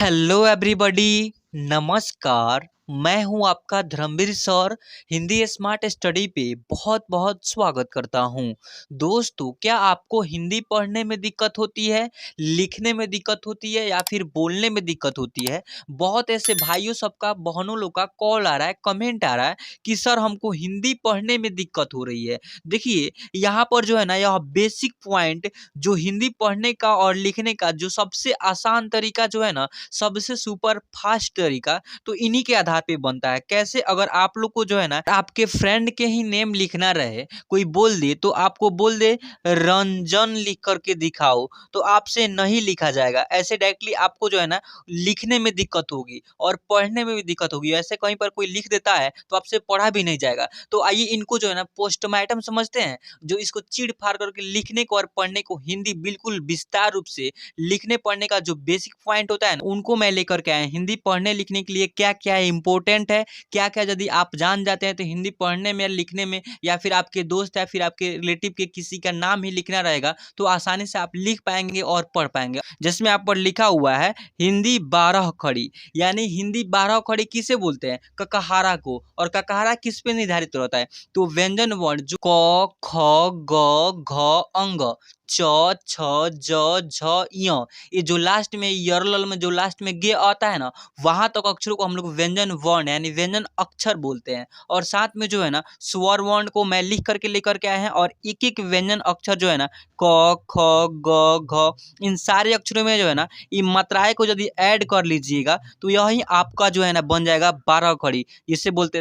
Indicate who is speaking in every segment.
Speaker 1: Hello everybody, नमस्कार। मैं हूं आपका Dharmveer sir. Hindi smart study पे बहुत बहुत स्वागत करता हूं। दोस्तों, क्या आपको हिंदी पढ़ने में दिक्कत होती है, लिखने में दिक्कत होती है या फिर बोलने में दिक्कत होती है? बहुत ऐसे भाइयों सबका, बहनों लोग का कॉल आ रहा है, कमेंट आ रहा है कि सर हमको हिंदी पढ़ने में दिक्कत हो रही है। देखिए, यहाँ पर जो है ना, यह बेसिक पॉइंट जो हिंदी पढ़ने का और लिखने का जो सबसे आसान तरीका जो है ना, सबसे सुपर फास्ट तरीका, तो इन्हीं के आधार पे बनता है। कैसे? अगर आप लोग को जो है ना, आपके फ्रेंड के ही नेम लिखना रहे, कोई बोल दे तो आपको बोल दे रंजन लिख करके दिखाओ, तो आपसे नहीं लिखा जाएगा। ऐसे डायरेक्टली आपको जो है ना, लिखने में दिक्कत होगी और पढ़ने में भी दिक्कत होगी। ऐसे कहीं पर कोई लिख देता है तो आपसे पढ़ा भी नहीं जाएगा। तो आइए इनको जो है ना, पोस्टमार्टम समझते हैं, जो इसको चीड़ फाड़ करके लिखने को और पढ़ने को हिंदी बिल्कुल विस्तार रूप से लिखने पढ़ने का जो बेसिक पॉइंट होता है ना, उनको मैं लेकर के आया। हिंदी पढ़ने लिखने के लिए क्या क्या इंपॉर्टेंट है, क्या क्या यदि आप जान जाते हैं तो हिंदी पढ़ने में, लिखने में, या फिर आपके दोस्त या फिर आपके रिलेटिव के किसी का नाम ही लिखना रहेगा तो आसानी से आप लिख पाएंगे और पढ़ पाएंगे। जिसमें आप पर लिखा हुआ है हिंदी 12 खड़ी, यानी हिंदी 12 खड़ी किसे बोलते हैं? ककहारा को। और ककहारा किस पे निर्धारित होता है? तो व्यंजन वर्ण जो क ख ग घ अंग, च छ ज झ य, ये जो लास्ट में यरल में जो लास्ट में गे आता है ना, वहां तक अक्षरों को हम लोग व्यंजन वर्ण यानी व्यंजन अक्षर बोलते हैं। और साथ में जो है ना, स्वर वर्ण को मैं लिख करके लेकर के आए हैं, और एक एक व्यंजन अक्षर जो है ना, क ख ग घ, इन सारे अक्षरों में जो है ना, इन मात्राएं को यदि ऐड कर लीजिएगा तो यही आपका जो है ना बन जाएगा 12 खड़ी, जिसे बोलते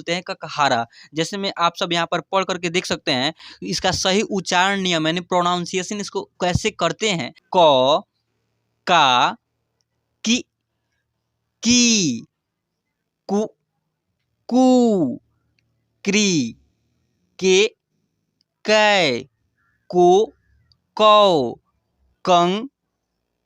Speaker 1: हैं ककहारा। जैसे में आप सब यहाँ पर पढ़ करके देख सकते हैं, इसका सही उच्चारण नियम यानी प्रोनाउंसिएशन इसको कैसे करते हैं। क, का, की, कु, कू, क्री, के, कै, को, कौ, कं,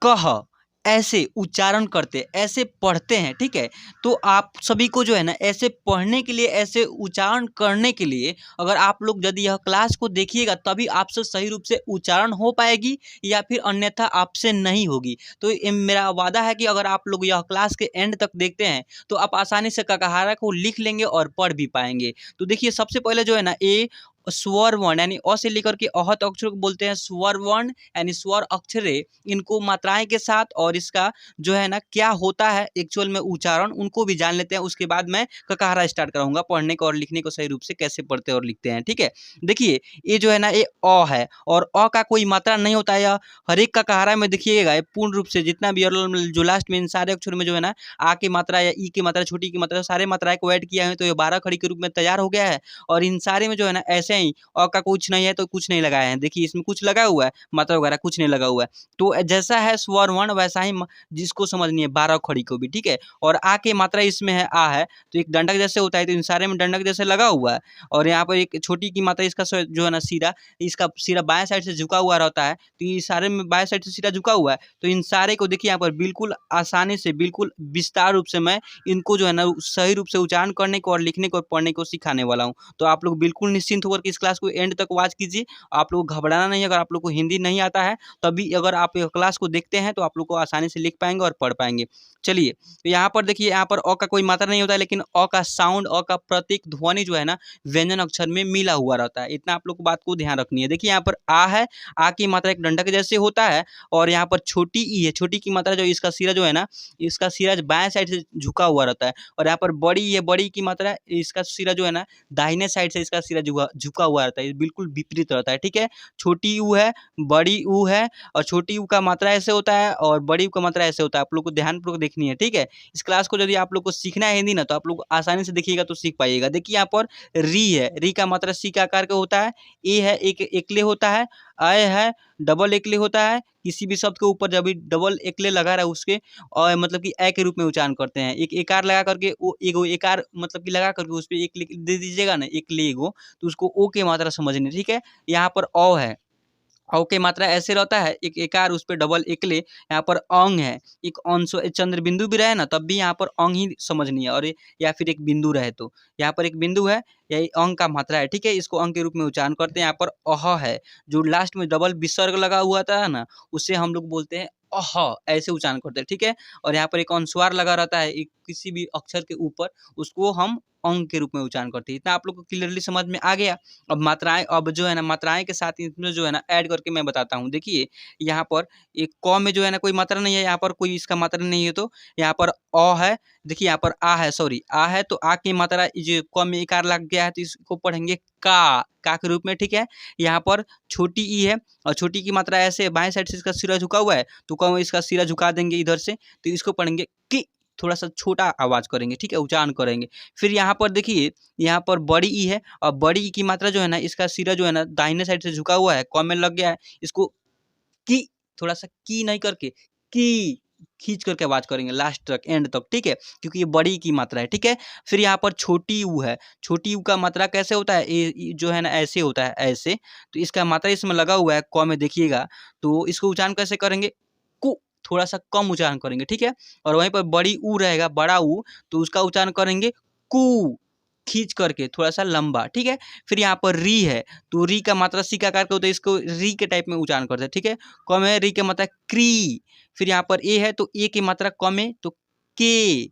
Speaker 1: कह, ऐसे उच्चारण करते, ऐसे पढ़ते हैं। ठीक है, तो आप सभी को जो है ना, ऐसे पढ़ने के लिए, ऐसे उच्चारण करने के लिए, अगर आप लोग यदि यह क्लास को देखिएगा तभी आपसे सही रूप से उच्चारण हो पाएगी, या फिर अन्यथा आपसे नहीं होगी। तो मेरा वादा है कि अगर आप लोग यह क्लास के एंड तक देखते हैं तो आप आसानी से ककहारा को लिख लेंगे और पढ़ भी पाएंगे। तो देखिए, सबसे पहले जो है ना, ए स्वर वर्ण यानी अ से लेकर के अह तक अक्षरों को बोलते हैं स्वर वर्ण यानी स्वर अक्षरे। इनको मात्राएं के साथ और इसका जो है ना क्या होता है एक्चुअल में उच्चारण, उनको भी जान लेते हैं। उसके बाद मैं ककहारा स्टार्ट कराऊंगा पढ़ने को और लिखने को सही रूप से कैसे पढ़ते और लिखते हैं। ठीक है, देखिए ये जो है ना, ये अ है और अ का कोई मात्रा नहीं होता है। हर एक ककहारा में देखिएगा, ये पूर्ण रूप से जितना भी जो लास्ट में इन सारे अक्षरों में जो है ना, आ की मात्रा या ई की मात्रा, छोटी की मात्रा, सारे मात्राएं को ऐड किया है तो ये 12 खड़ी के रूप में तैयार हो गया है। और इन सारे में जो है ना, ऐसे ही अ का कुछ नहीं है तो कुछ नहीं लगाए हैं। देखिए, इसमें कुछ लगा हुआ है, मात्रा वगैरह कुछ नहीं लगा हुआ है। तो जैसा है स्वर वर्ण वैसा ही जिसको समझनी है 12 खड़ी को भी। ठीक है, और आ की मात्रा इसमें है आ है, तो एक दंडक जैसे होता है, तो इन सारे में दंडक जैसे लगा हुआ है। और यहाँ पर एक छोटी की मात्रा, इसका जो है ना सीरा, इसका सिरा बाएं साइड से झुका हुआ रहता है, तो ये सारे में बाएं साइड से सीधा झुका हुआ है। तो इन सारे को देखिए यहाँ पर बिल्कुल आसानी से, बिल्कुल विस्तार रूप से मैं इनको जो है ना सही रूप से उच्चारण करने को और लिखने को और पढ़ने को सिखाने वाला हूँ। तो आप लोग बिल्कुल निश्चिंत होकर के इस क्लास को एंड तक वॉच कीजिए। आप लोग को घबराना नहीं है। अगर आप लोग को हिंदी नहीं आता है तभी अगर आप यह क्लास को देखते हैं तो आप लोग को आसानी से लिख पाएंगे और पढ़ पाएंगे। चलिए, तो यहाँ पर देखिए, यहाँ पर अ का कोई मात्रा नहीं होता है, लेकिन अ का साउंड, अ का प्रतीक ध्वनि जो है ना, व्यंजन अक्षर में मिला हुआ रहता है। इतना आप लोग को बात को ध्यान रखनी है। देखिए, यहाँ पर आ है, आ की मात्रा एक डंडक जैसे होता है। और यहाँ पर छोटी ई है, छोटी की मात्रा जो इसका सिरा जो है ना, इसका सिरा बाएं साइड से झुका हुआ रहता है। और यहाँ पर बड़ी है, बड़ी की मात्रा, इसका सिरा जो है ना दाहिने साइड से इसका सिरा झुका हुआ रहता है। ये बिल्कुल विपरीत रहता है। ठीक है, छोटी ऊ है, बड़ी ऊ है, और छोटी ऊ का मात्रा ऐसे होता है और बड़ी ऊ का मात्रा ऐसे होता है। आप लोग को ध्यानपूर्वक देखनी है। ठीक है, इस क्लास को यदि आप लोग को सीखना है हिंदी ना, तो आप लोग आसानी से देखिएगा तो सीख पाइएगा। देखिए, यहाँ पर री है, री का मात्रा सी का आकार का होता है। ए है, एक एकले होता है। अय है, डबल एकले होता है। किसी भी शब्द के ऊपर जब भी डबल एकले लगा रहा है उसके और मतलब कि ए के रूप में उच्चारण करते हैं। एक एकार लगा करके वो एगो एकार मतलब कि लगा करके उस पे एक दे दीजिएगा ना, एक ले एगो, तो उसको ओ के मात्रा समझनी। ठीक है, यहाँ पर अ है, औ के मात्रा ऐसे रहता है, एक एकार उस पे डबल एकले। यहाँ पर अंग है, एक अंश चंद्र बिंदु भी रहे ना तब भी यहाँ पर अंग ही समझनी है, और या फिर एक बिंदु रहे तो यहाँ पर एक बिंदु है, यही अंग का मात्रा है। ठीक है, इसको अंग के रूप में उच्चारण करते हैं। यहाँ पर अह है, जो लास्ट में डबल विसर्ग लगा हुआ था ना, उसे हम लोग बोलते हैं अह ऐसे उच्चारण करते हैं, ठीक है। और यहाँ पर एक अनुस्वार लगा रहता है एक किसी भी अक्षर के ऊपर, उसको हम अंग के रूप में उच्चारण करते हैं। इतना आप लोग को क्लियरली समझ में आ गया। अब मात्राएं, अब जो है ना मात्राएं के साथ इसमें जो है ना ऐड करके मैं बताता हूँ। देखिए यहाँ पर एक क में जो है ना कोई मात्रा नहीं है, यहाँ पर कोई इसका मात्रा नहीं है, तो यहाँ पर अ है। देखिए यहाँ पर आ है, सॉरी आ है, तो आ की मात्रा जो क में इकार लग गया है तो इसको पढ़ेंगे का के रूप में, ठीक है। यहाँ पर छोटी ई है और छोटी की मात्रा ऐसे बाएं साइड से इसका सिरा झुका हुआ है, तो कम इसका सिरा झुका देंगे इधर से, तो इसको पढ़ेंगे कि, थोड़ा सा छोटा आवाज करेंगे, ठीक है, उच्चारण करेंगे। फिर यहाँ पर देखिए यहाँ पर बड़ी ई है और बड़ी ई की मात्रा जो है ना इसका सिरा जो है ना दाहिने साइड से झुका हुआ है, क में लग गया है, इसको की, थोड़ा सा की नहीं करके की खींच करके आवाज करेंगे लास्ट तक, एंड तक, ठीक है, क्योंकि ये बड़ी की मात्रा है, ठीक है। फिर यहाँ पर छोटी ऊ है, छोटी ऊ का मात्रा कैसे होता है, ये जो है ना ऐसे होता है, ऐसे, तो इसका मात्रा इसमें लगा हुआ है क में, देखिएगा, तो इसको उच्चारण कैसे करेंगे, कु, थोड़ा सा कम उच्चारण करेंगे, ठीक है। और वहीं पर बड़ी ऊ रहेगा, बड़ा ऊ, तो उसका उच्चारण करेंगे कु, खींच करके थोड़ा सा लंबा, ठीक है। फिर यहाँ पर री है, तो री का मात्रा सी का आकार का होता है, इसको री के टाइप में उच्चारण करते हैं, ठीक है। क में री का मात्रा क्री। फिर यहाँ पर ए है, तो ए की मात्रा क में, तो के।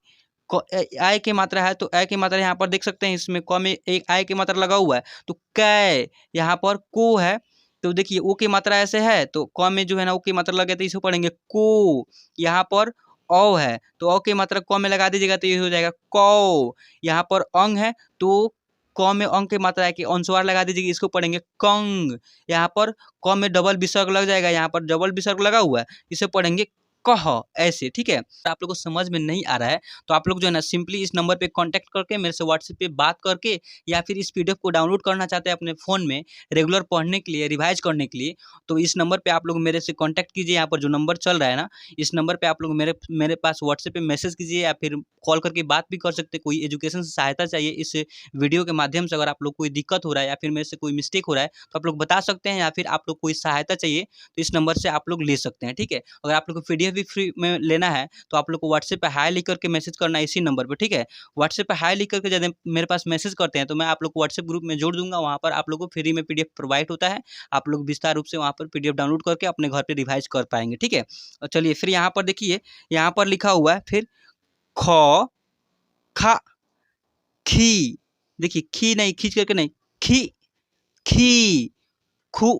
Speaker 1: आय की मात्रा है, तो आय की मात्रा यहाँ पर देख सकते हैं, इसमें क में एक आय की मात्रा लगा हुआ है, तो कै। यहाँ पर को है, तो देखिए ओ की मात्रा ऐसे है, तो क में जो है ना ओ की मात्रा लगे, तो इसको पढ़ेंगे को। यहाँ पर औ है, तो औ की मात्रा क में लगा दीजिएगा, तो ये हो जाएगा कौ। यहाँ पर अंग है, तो क में अंग की मात्रा है कि अनुस्वार लगा दीजिएगा, इसको पढ़ेंगे कंग। यहाँ पर क में डबल विसर्ग लग जाएगा, यहाँ पर डबल विसर्ग लगा हुआ है, इसे पढ़ेंगे कह, ऐसे, ठीक है। आप लोग को समझ में नहीं आ रहा है तो आप लोग जो है ना सिंपली इस नंबर पे कांटेक्ट करके मेरे से व्हाट्सएप पे बात करके, या फिर इस पीडीएफ को डाउनलोड करना चाहते हैं अपने फ़ोन में रेगुलर पढ़ने के लिए, रिवाइज करने के लिए, तो इस नंबर पे आप लोग मेरे से कांटेक्ट कीजिए। यहाँ पर जो नंबर चल रहा है ना, इस नंबर पे आप लोग मेरे पास व्हाट्सएप पे मैसेज कीजिए, या फिर कॉल करके बात भी कर सकते हैं। कोई एजुकेशन से सहायता चाहिए इस वीडियो के माध्यम से, अगर आप लोग कोई दिक्कत हो रहा है या फिर मेरे से कोई मिस्टेक हो रहा है तो आप लोग बता सकते हैं, या फिर आप लोग कोई सहायता चाहिए तो इस नंबर से आप लोग ले सकते हैं, ठीक है। अगर आप लोग को पीडीएफ भी फ्री में लेना है तो आप लोग को व्हाट्सएप पे हाय लिख करके मैसेज करना है इसी नंबर पे, ठीक है। व्हाट्सएप पे हाय लिख करके यदि मेरे पास मैसेज करते हैं तो मैं आप लोग को व्हाट्सएप ग्रुप में जोड़ दूंगा, वहाँ पर आप लोग को फ्री में पीडीएफ प्रोवाइड होता है। आप लोग विस्तार रूप से वहाँ पर पीडीएफ डाउनलोड करके अपने घर पे रिवाइज कर पाएंगे, ठीक है। और चलिए फिर यहाँ पर देखिए, यहाँ पर लिखा हुआ है फिर ख, खा, खी। देखिए खी नहीं, खींच करके नहीं, खी, खी, खू,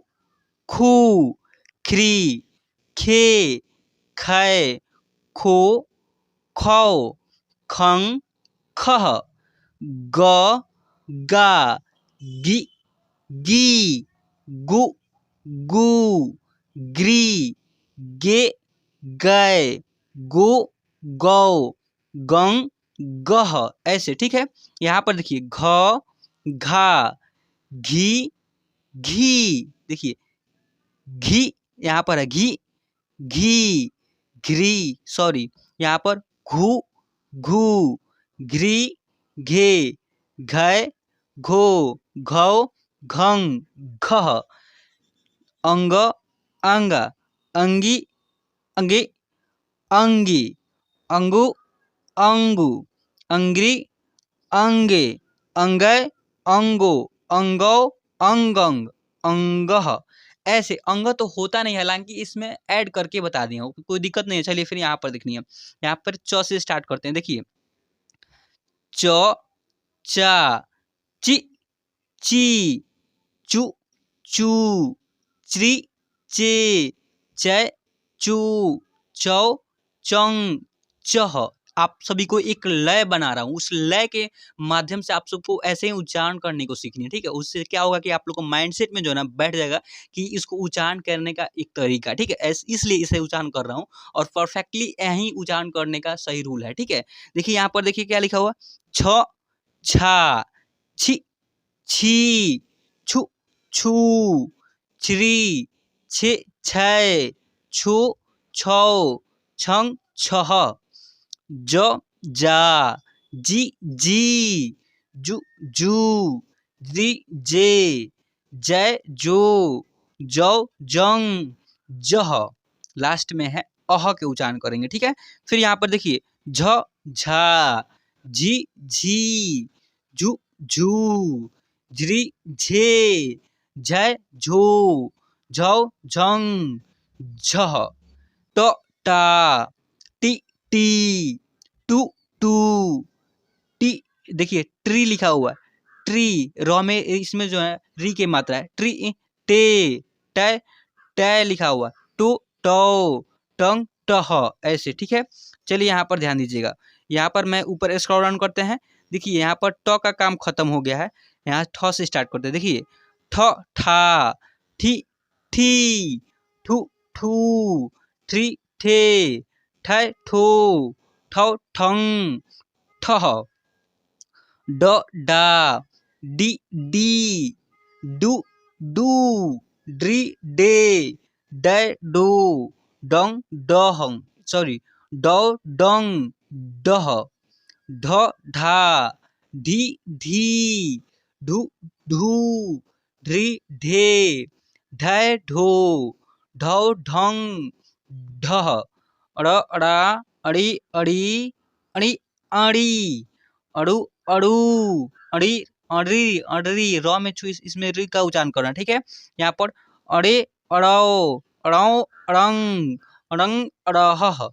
Speaker 1: खू, ख्री, खे, खे, खो, खौ, खं, खह, ग, गा, गी, गी, गु, गू, ग्री, गे, गै, गो, गौ, गंग, गह, ऐसे, ठीक है। यहाँ पर देखिए घ, घा, घी, घी, देखिए घी, यहाँ पर है घी, घी, घ्री, सॉरी, यहाँ पर घू, घू, घ्री, घे, घै, घो, घौ, घंग, घह, अंग, अंग, अंगी, अंगे, अंगी, अंगु, अंगु, अंग्री, अंगे, अंगै, अंगो, अंगौ, अंगंग, अंगह, ऐसे। अंग तो होता नहीं है, हालांकि इसमें ऐड करके बता दिया हूँ, कोई दिक्कत नहीं है। चलिए फिर यहाँ पर देखनी है, यहाँ पर च से स्टार्ट करते हैं। देखिए च, चा, ची, ची, चू, चू, च्री, चे, चै, चू, चौ, चंग, चह। आप सभी को एक लय बना रहा हूँ, उस लय के माध्यम से आप सबको ऐसे ही उच्चारण करने को सीखनी है, ठीक है। उससे क्या होगा कि आप लोग को माइंडसेट में जो है ना बैठ जाएगा कि इसको उच्चारण करने का एक तरीका, ठीक है। इसलिए इसे उच्चारण कर रहा हूँ और परफेक्टली यही उच्चारण करने का सही रूल है, ठीक है। देखिए यहाँ पर देखिए क्या लिखा हुआ, छ, छा, छी, छी, छु, छू, छिरी, छे, छै, छु, छौ, छंग, छह, ज, जा, जी, जी, जू, जू, जी, जे, जय, जो, जौ, जंग, जह। लास्ट में है अह के उच्चारण करेंगे, ठीक है। फिर यहाँ पर देखिए झ, झा, झी, झी, झू, झू, झ्री, झे, झै, झो, झौ, झंग, झह, ट, टा, टी टी, टू टू, टी, देखिए ट्री लिखा हुआ है, ट्री रॉ में इसमें जो है री की मात्रा है, ट्री, टे, टे, टे लिखा हुआ, टू टो, टंग टह, ऐसे, ठीक है। चलिए यहाँ पर ध्यान दीजिएगा, यहाँ पर मैं ऊपर स्क्रॉल डाउन करते हैं, देखिए यहाँ पर ट का काम खत्म हो गया है, यहाँ ठ से स्टार्ट करते हैं, देखिए ठ ठा, ठी ठी, ठू ठू, थ्री थे, ठै ठो, ठौ ठंग, ठह, ड डा, डी डी, डू डू, ड्री डे, डै डो, डंग डहंग, सॉरी डौ डंग, डह, ढ ढा, धी धी, ढू ढू, ढ्री ढे, ढै ढो, ढौ ढंग, ढह, अड़ अड़ा, अड़ी अड़ी, अड़ी अड़ी, अड़ू अड़ू, अड़ी अड़ी, अड़री रॉ में छू इसमें री का उच्चारण करना, ठीक है। यहाँ पर अड़े अड़ाओ, अड़ाओ अड़ंग, अड़ंग अड़ह,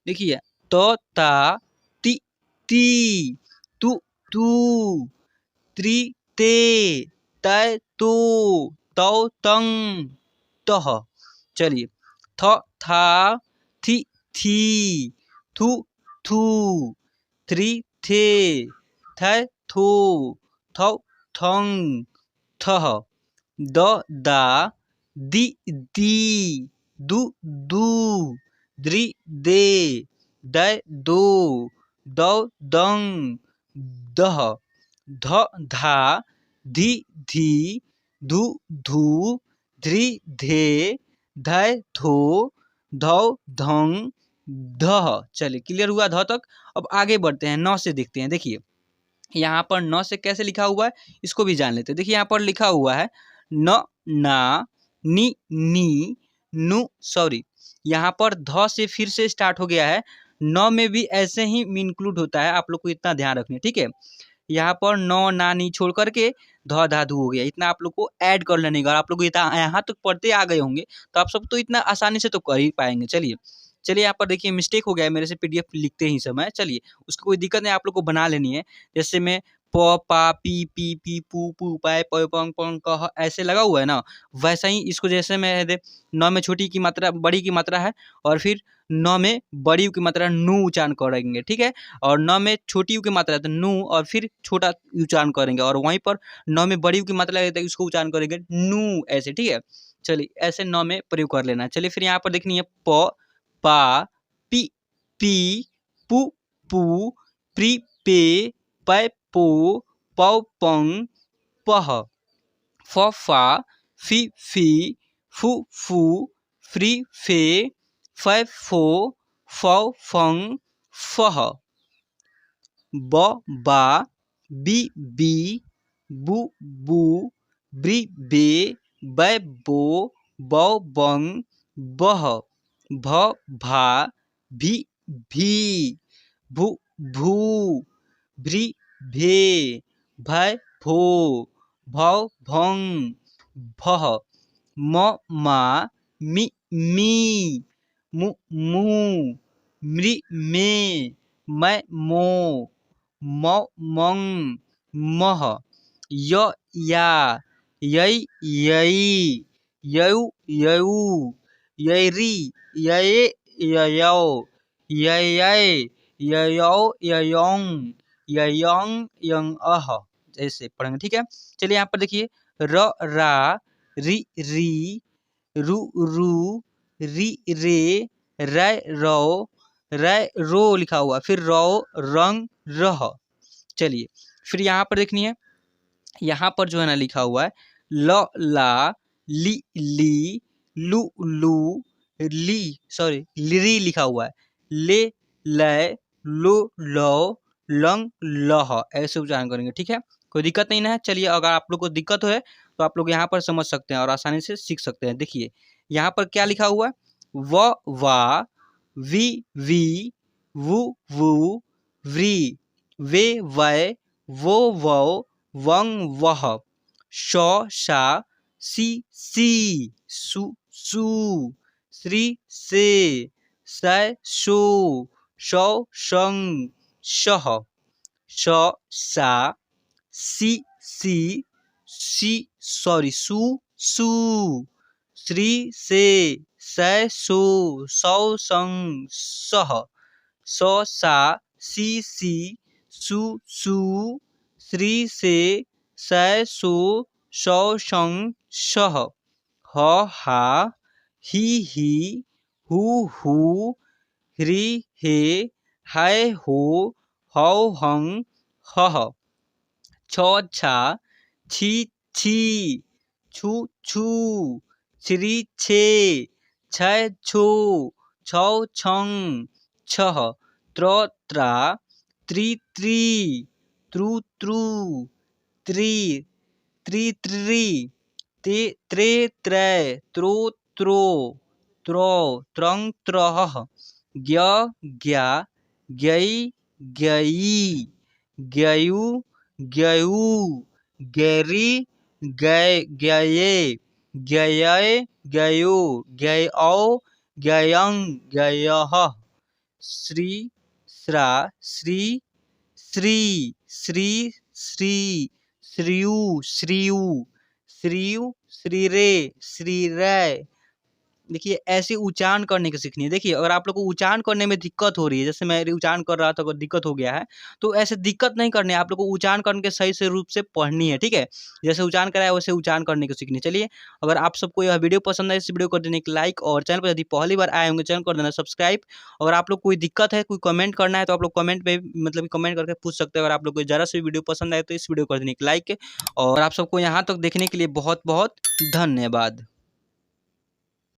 Speaker 1: देखिए तो ता, ती ती, तू तू, त्री ते, तै तो, तौ तंग, तह। चलिए थ था, थी थी, थू थू, थ्री थे, थै थो, थौ थंग, थह, द दा, दी दी, दू दू, द्री दे, दै दो, दौ दंग, दह, ध धा, धी धी, धू धू, ध्री धे, धै धो, धौ धंग, धह। चलिए क्लियर हुआ ध तक। अब आगे बढ़ते हैं, न से देखते हैं, देखिए यहाँ पर न से कैसे लिखा हुआ है इसको भी जान लेते हैं। देखिए यहाँ पर लिखा हुआ है न, ना, नी, नी, नु, सॉरी यहाँ पर ध से फिर से स्टार्ट हो गया है, न में भी ऐसे ही इंक्लूड होता है, आप लोग को इतना ध्यान रखना है, ठीक है। यहाँ पर न ना नी छोड़ करके ध धा धू हो गया, इतना आप लोग को ऐड कर लेने का, आप लोग यहाँ तक पढ़ते आ गए होंगे तो आप सब तो इतना आसानी से तो कर ही पाएंगे। चलिए चलिए यहाँ पर देखिए मिस्टेक हो गया है मेरे से पीडीएफ लिखते ही समय, चलिए उसको कोई दिक्कत नहीं, आप लोग को बना लेनी है। जैसे में प पा पी पी पी पू पू पाए प पंग पंग कह ऐसे लगा हुआ है ना, वैसा ही इसको जैसे में न में छोटी की मात्रा बड़ी की मात्रा है, और फिर न में बड़ी यू की मात्रा नू उच्चारण करेंगे, ठीक है। और न में छोटी यू की मात्रा है तो नू और फिर छोटा उच्चारण करेंगे, और वहीं पर न में बड़ी यू की मात्रा है तो उसको उच्चारण करेंगे नू, ऐसे, ठीक है। चलिए ऐसे न में प्रयोग कर लेना। चलिए फिर यहाँ पर देखनी है प पा, पी पी, पू पू, प्री पे, पै पो, पौ पंग, पह, फ फा, फी फी, फू फू, फ्री फे, फै फो, फौ फंग, फह, ब बा, बी बी, बू बू, ब्री बे, बै बो, बौ बंग, बह, भ भा, भी भी, भू भू, भ्री भे, भै भो, भौ भंग, भह, म मा, मी मी, मु मू, मृ मे, मै मो, मौ मंग, मह, य या, यै यै, यौ यौ, यैरी यये ययौ, ययै ययौ ययोंग, ययंग यंगअह, ऐसे पढ़ेंगे, ठीक है। चलिए यहाँ पर देखिए र रा, री री, रु रू, री रे, रै रौ, रै रो लिखा हुआ, फिर रौ रंग रह। चलिए फिर यहाँ पर देखनी है, यहाँ पर जो है ना लिखा हुआ है ल ला, ली ली, लू लू, ली सॉरी लिरी लिखा हुआ है, ले लै, लो लो, लंग लह, ऐसे उच्चारण करेंगे, ठीक है। कोई दिक्कत नहीं ना है। चलिए अगर आप लोग को दिक्कत है तो आप लोग यहाँ पर समझ सकते हैं और आसानी से सीख सकते हैं। देखिए यहाँ पर क्या लिखा हुआ है, व वा, वी वी, वु वू, व्री, वे वै, वो वौ, वंग वह, श शा, सी सी, सु सू, श्री से, सै सु सौ शं शः श सा सी सु सू श्री से सै सु सौ सं सः स सा सी सु सू श्री से सै सु सौ शं शः ह हा ही हु ह्री हे है हो हौ हं हः छ छा छी छी छु छू श्री छे छै छु छौ छं छः त्र त्रा त्रि त्रित्रु त्रू त्रि त्रि ते त्रे त्रै त्रो त्रो त्रो त्रं त्रः ज्ञ ज्ञा ज्ञै ज्ञयी ज्ञयु ज्ञयू ज्ञरी ज्ञे ज्ञये ज्ञये ज्ञयो ज्ञौ ज्ञयं ज्ञयः श्री श्रा श्री श्री श्री श्री श्रीयु श्रीयु श्रीयु श्रीरे श्रीरै। देखिए ऐसे उच्चारण करने को सीखनी है। देखिए अगर आप लोग को उच्चारण करने में दिक्कत हो रही है, जैसे मैं उच्चारण कर रहा था अगर दिक्कत हो गया है, तो ऐसे दिक्कत नहीं करनी है, आप लोग को उच्चारण करके सही से रूप से पढ़नी है, ठीक है। जैसे उच्चारण कराया वैसे उच्चारण करने को सीखनी है। चलिए अगर आप सबको यह वीडियो पसंद है, इस वीडियो को कर देने एक लाइक, और चैनल पर यदि पहली बार आए होंगे चैनल कर देना सब्सक्राइब। अगर आप लोग कोई दिक्कत है, कोई कमेंट करना है, तो आप लोग कमेंट में मतलब कमेंट करके पूछ सकते हैं। अगर आप लोग को ज़रा सी वीडियो पसंद आए तो इस वीडियो को कर देने एक लाइक, और आप सबको यहाँ तक देखने के लिए बहुत बहुत धन्यवाद।